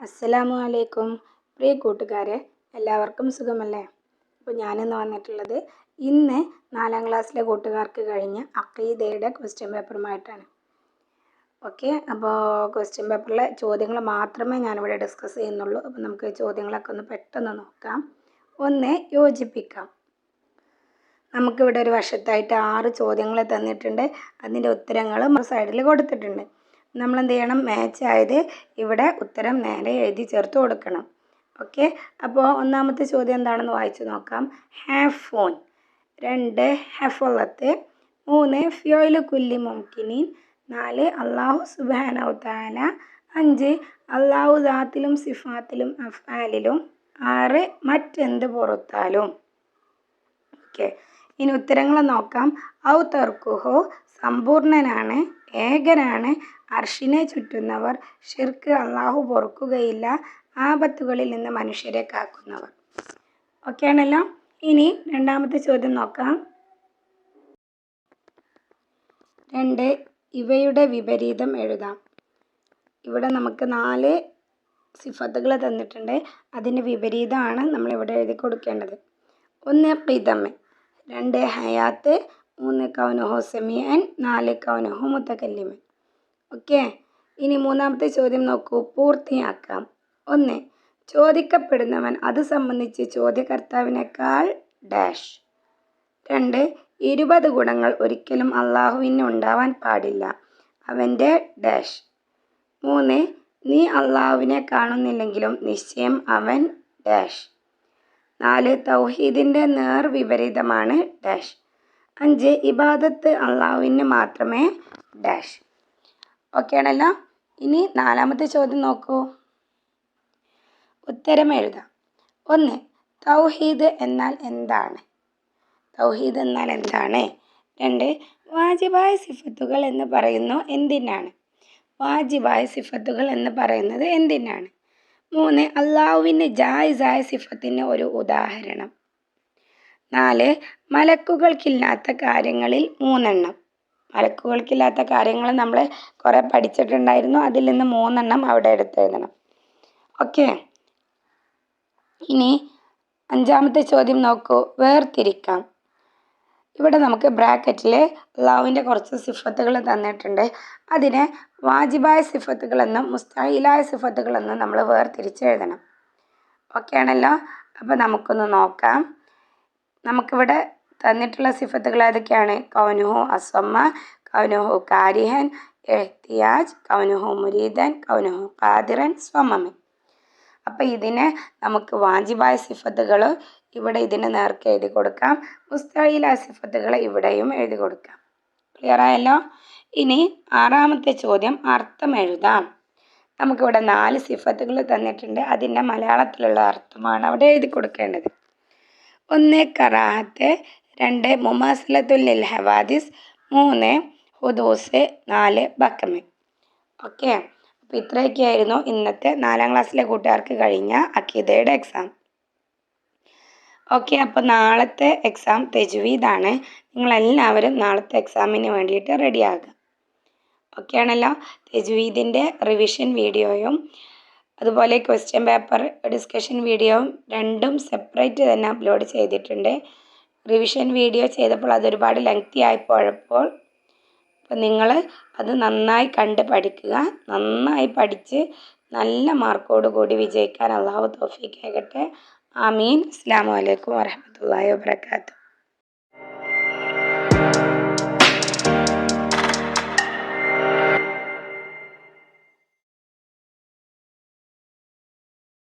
അസ്സലാമു അലൈക്കും പ്രിയ കൂട്ടുകാരെ, എല്ലാവർക്കും സുഖമല്ലേ? അപ്പോൾ ഞാനിന്ന് വന്നിട്ടുള്ളത് ഇന്ന് 4ാം ക്ലാസ്സിലെ കൂട്ടുകാർക്ക് കഴിഞ്ഞ അഖീദയുടെ ക്വസ്റ്റ്യൻ പേപ്പറുമായിട്ടാണ്. ഓക്കെ, അപ്പോൾ ക്വസ്റ്റ്യൻ പേപ്പറിലെ ചോദ്യങ്ങൾ മാത്രമേ ഞാനിവിടെ ഡിസ്കസ് ചെയ്യുന്നുള്ളൂ. അപ്പോൾ നമുക്ക് ചോദ്യങ്ങളൊക്കെ ഒന്ന് പെട്ടെന്ന് നോക്കാം. ഒന്ന്, യോജിപ്പിക്കാം. നമുക്കിവിടെ ഒരു വശത്തായിട്ട് 6 ചോദ്യങ്ങൾ തന്നിട്ടുണ്ട്. അതിൻ്റെ ഉത്തരങ്ങൾ സൈഡിൽ കൊടുത്തിട്ടുണ്ട്. നമ്മൾ എന്ത് ചെയ്യണം? മാച്ച് ആയത് ഇവിടെ ഉത്തരം നേരെ എഴുതി ചേർത്ത് കൊടുക്കണം. ഓക്കെ, അപ്പോൾ ഒന്നാമത്തെ ചോദ്യം എന്താണെന്ന് വായിച്ചു നോക്കാം. Have phone. 2, ഹഫളത്ത്. 3, ഫിയോയില് കുല്ലി മുംകിനീൻ. 4, അള്ളാഹു സുബ്ഹാനഹു തആല. 5, അള്ളാഹു ദാത്തിലും സിഫാത്തിലും അഫ്ആലിലും. 6, മറ്റെന്ത് പുറത്താലും. ഓക്കെ, ഇനി ഉത്തരങ്ങൾ നോക്കാം. ഔ തർക്കുഹു, സമ്പൂർണനാണ്, ഏകനാണ്, അർഷിനെ ചുറ്റുന്നവർ, ഷിർക്ക്, അള്ളാഹു പൊറുക്കുകയില്ല, ആപത്തുകളിൽ നിന്ന് മനുഷ്യരെ കാക്കുന്നവർ. ഓക്കെ ആണല്ലോ. ഇനി രണ്ടാമത്തെ ചോദ്യം നോക്കാം. 2, ഇവയുടെ വിപരീതം എഴുതാം. ഇവിടെ നമുക്ക് 4 സിഫത്തുകൾ തന്നിട്ടുണ്ട്. അതിൻ്റെ വിപരീതമാണ് നമ്മളിവിടെ എഴുതി കൊടുക്കേണ്ടത്. 1, ഖിദമ്. 2, ഹയാത്ത്. 3, കൗനുഹു സമീഅൻ. 4, കൗനുഹു മുതകല്ലിമൻ. ഓക്കെ, ഇനി മൂന്നാമത്തെ ചോദ്യം നോക്കൂ. പൂർത്തിയാക്കാം. 1, ചോദിക്കപ്പെടുന്നവൻ അത് സംബന്ധിച്ച് ചോദ്യകർത്താവിനേക്കാൾ ഡാഷ്. 2, 20 ഗുണങ്ങൾ ഒരിക്കലും അള്ളാഹുവിന് ഉണ്ടാവാൻ പാടില്ല, അവൻ്റെ ഡാഷ്. 3, നീ അള്ളാഹുവിനെ കാണുന്നില്ലെങ്കിലും നിശ്ചയം അവൻ ഡാഷ്. 4, തൗഹീദിൻ്റെ നേർ വിപരീതമാണ് ഡാഷ്. 5, ഇബാദത്ത് അള്ളാഹുവിന് മാത്രമേ ഡാഷ്. ഓക്കെ ആണല്ലോ. ഇനി 4ാമത്തെ ചോദ്യം നോക്കൂ. ഉത്തരം എഴുതാം. 1, തൗഹീദ് എന്നാൽ എന്താണ്? തൗഹീദ് എന്നാൽ എന്താണ്? 2, വാജിബായ സിഫത്തുകൾ എന്ന് പറയുന്നു എന്തിനാണ്? വാജിബായ സിഫത്തുകൾ എന്ന് പറയുന്നത് എന്തിനാണ്? 3, അള്ളാഹുവിന് ജായിസായ സിഫത്തിന് ഒരു ഉദാഹരണം. 4, മലക്കുകൾക്കില്ലാത്ത കാര്യങ്ങളിൽ 3 എണ്ണം. മലക്കുകൾക്കില്ലാത്ത കാര്യങ്ങൾ നമ്മൾ കുറേ പഠിച്ചിട്ടുണ്ടായിരുന്നു. അതിൽ നിന്ന് 3 എണ്ണം അവിടെ എടുത്തെഴുതണം. ഓക്കെ, ഇനി 5ാമത്തെ ചോദ്യം നോക്കൂ. വേർതിരിക്കാം. ഇവിടെ നമുക്ക് ബ്രാക്കറ്റിൽ അള്ളാഹുവിൻ്റെ കുറച്ച് സിഫത്തുകൾ തന്നിട്ടുണ്ട്. അതിനെ വാജിബായ സിഫത്തുകളെന്നും മുസ്തഹീലായ സിഫത്തുകളെന്നും നമ്മൾ വേർതിരിച്ച് എഴുതണം. ഓക്കെ ആണല്ലോ. അപ്പോൾ നമുക്കൊന്ന് നോക്കാം. നമുക്കിവിടെ തന്നിട്ടുള്ള സിഫത്തുകൾ ഏതൊക്കെയാണ്? കൗനുഹു അസമ്മ, കൗനുഹു കാരിഹൻ, എഹ്തിയാജ്, കൗനുഹു മുരീദൻ, കൗനുഹു ഖാദിറൻ, സ്വമമൻ. അപ്പോൾ ഇതിനെ നമുക്ക് വാജിബായ സിഫത്തുകൾ ഇവിടെ ഇതിന് നേർക്ക് എഴുതി കൊടുക്കാം. മുസ്തഹീലായ സിഫത്തുകൾ ഇവിടെയും എഴുതി കൊടുക്കാം. ക്ലിയർ ആയല്ലോ. ഇനി 6ാമത്തെ ചോദ്യം അർത്ഥം എഴുതാം. നമുക്കിവിടെ 4 സിഫത്തുകൾ തന്നിട്ടുണ്ട്. അതിൻ്റെ മലയാളത്തിലുള്ള അർത്ഥമാണ് അവിടെ എഴുതി കൊടുക്കേണ്ടത്. 1, കറാഹത്ത്. 2, മുമാസലത്തുൽ ലിൽ ഹവാദിസ്. 3, ഹുദൂസ്. 4, ബക്കമ്. ഓക്കെ, അപ്പോൾ ഇത്രയൊക്കെയായിരുന്നു ഇന്നത്തെ 4ാം ക്ലാസ്സിലെ കൂട്ടുകാർക്ക് കഴിഞ്ഞ അഖീദയുടെ എക്സാം. ഓക്കെ, അപ്പോൾ നാളത്തെ എക്സാം തജ്വീദാണ്. നിങ്ങളെല്ലാവരും നാളത്തെ എക്സാമിന് വേണ്ടിയിട്ട് റെഡിയാകുക. ഓക്കെ ആണല്ലോ. തജ്വീദിൻ്റെ റിവിഷൻ വീഡിയോയും അതുപോലെ ക്വസ്റ്റ്യൻ പേപ്പർ ഡിസ്കഷൻ വീഡിയോയും രണ്ടും സെപ്പറേറ്റ് തന്നെ അപ്ലോഡ് ചെയ്തിട്ടുണ്ട്. റിവിഷൻ വീഡിയോ ചെയ്തപ്പോൾ അതൊരുപാട് ലെങ്തി ആയിപ്പോയപ്പോൾ അപ്പോൾ നിങ്ങൾ അത് നന്നായി കണ്ട് പഠിക്കുക. നന്നായി പഠിച്ച് നല്ല മാർക്കോട് കൂടി വിജയിക്കാൻ അള്ളാഹു തൗഫീഖ് നൽകട്ടെ. ആമീൻ. അസ്സലാമു അലൈക്കും വറഹ്മത്തുള്ളാഹി വബറകാതുഹു.